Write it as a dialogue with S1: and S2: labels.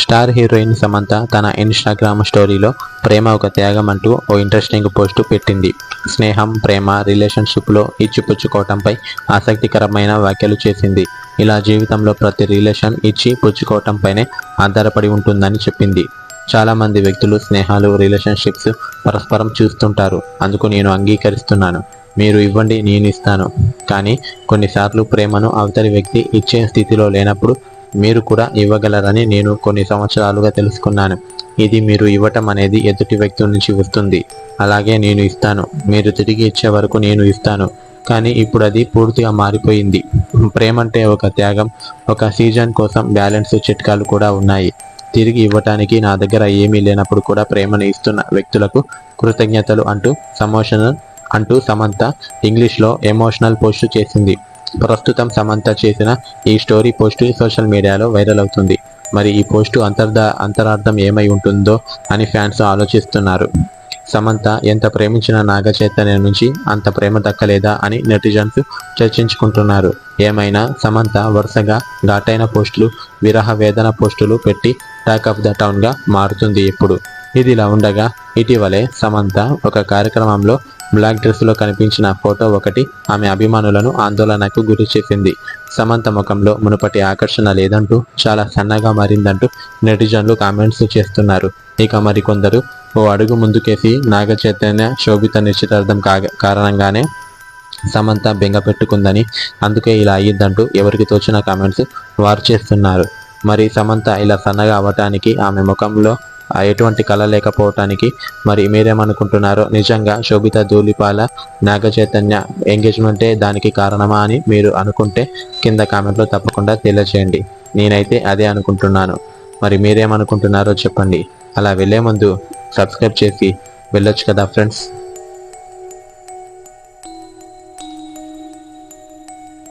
S1: Star heroine Samantha తన Instagram స్టోరీలో ప్రేమ ఒక త్యాగం అంటూ ఓ ఇంట్రెస్టింగ్ పోస్టు పెట్టింది. స్నేహం, ప్రేమ, రిలేషన్షిప్లో ఇచ్చిపుచ్చుకోవటంపై ఆసక్తికరమైన వ్యాఖ్యలు చేసింది. ఇలా జీవితంలో ప్రతి రిలేషన్ ఇచ్చి పుచ్చుకోవటంపైనే ఆధారపడి ఉంటుందని చెప్పింది. చాలామంది వ్యక్తులు స్నేహాలు, రిలేషన్షిప్స్ పరస్పరం చూస్తుంటారు. అందుకు నేను అంగీకరిస్తున్నాను. మీరు ఇవ్వండి, నేను ఇస్తాను. కానీ కొన్నిసార్లు ప్రేమను అవతలి వ్యక్తి ఇచ్చే స్థితిలో లేనప్పుడు మీరు కూడా ఇవ్వగలరని నేను కొన్ని సంవత్సరాలుగా తెలుసుకున్నాను. ఇది మీరు ఇవ్వటం అనేది ఎదుటి వ్యక్తి నుంచి వస్తుంది. అలాగే నేను ఇస్తాను, మీరు తిరిగి ఇచ్చే వరకు నేను ఇస్తాను. కానీ ఇప్పుడు అది పూర్తిగా మారిపోయింది. ప్రేమంటే ఒక త్యాగం. ఒక సీజన్ కోసం బ్యాలెన్స్ చిట్కాలు కూడా ఉన్నాయి. తిరిగి ఇవ్వటానికి నా దగ్గర ఏమీ లేనప్పుడు కూడా ప్రేమను ఇస్తున్న వ్యక్తులకు కృతజ్ఞతలు అంటూ సమంత ఇంగ్లీష్లో ఎమోషనల్ పోస్టు చేసింది. ప్రస్తుతం సమంత చేసిన ఈ స్టోరీ పోస్టు సోషల్ మీడియాలో వైరల్ అవుతుంది. మరి ఈ పోస్టు అంతరార్థం ఏమై ఉంటుందో అని ఫ్యాన్స్ ఆలోచిస్తున్నారు. సమంత ఎంత ప్రేమించిన నాగ చైతన్య నుంచి అంత ప్రేమ దక్కలేదా అని నెటిజన్స్ చర్చించుకుంటున్నారు. ఏమైనా సమంత వరుసగా ఘాటైన పోస్టులు, విరహ వేదన పోస్టులు పెట్టి టాక్ ఆఫ్ ద టౌన్గా మారుతుంది ఇప్పుడు. ఇదిలా ఉండగా ఇటీవలే సమంత ఒక కార్యక్రమంలో బ్లాక్ డ్రెస్లో కనిపించిన ఫోటో ఒకటి ఆమె అభిమానులను ఆందోళనకు గురి చేసింది. సమంత ముఖంలో మునుపటి ఆకర్షణ లేదంటూ, చాలా సన్నగా మారిందంటూ నెటిజన్లు కామెంట్స్ చేస్తున్నారు. ఇక మరికొందరు ఓ అడుగు ముందుకేసి నాగ చైతన్య శోభిత నిశ్చితార్థం కారణంగానే సమంత బెంగ పెట్టుకుందని, అందుకే ఇలా అయ్యిందంటూ ఎవరికి తోచిన కామెంట్స్ వారు చేస్తున్నారు. మరి సమంత ఇలా సన్నగా అవ్వటానికి, ఆమె ముఖంలో ఎటువంటి కళ లేకపోవటానికి మరి మీరేమనుకుంటున్నారో? నిజంగా శోభిత ధూళిపాల నాగ చైతన్య ఎంగేజ్మెంటే దానికి కారణమా అని మీరు అనుకుంటే కింద కామెంట్లో తప్పకుండా తెలియచేయండి. నేనైతే అదే అనుకుంటున్నాను. మరి మీరేమనుకుంటున్నారో చెప్పండి. అలా వెళ్ళే ముందు సబ్స్క్రైబ్ చేసి వెళ్ళొచ్చు కదా ఫ్రెండ్స్.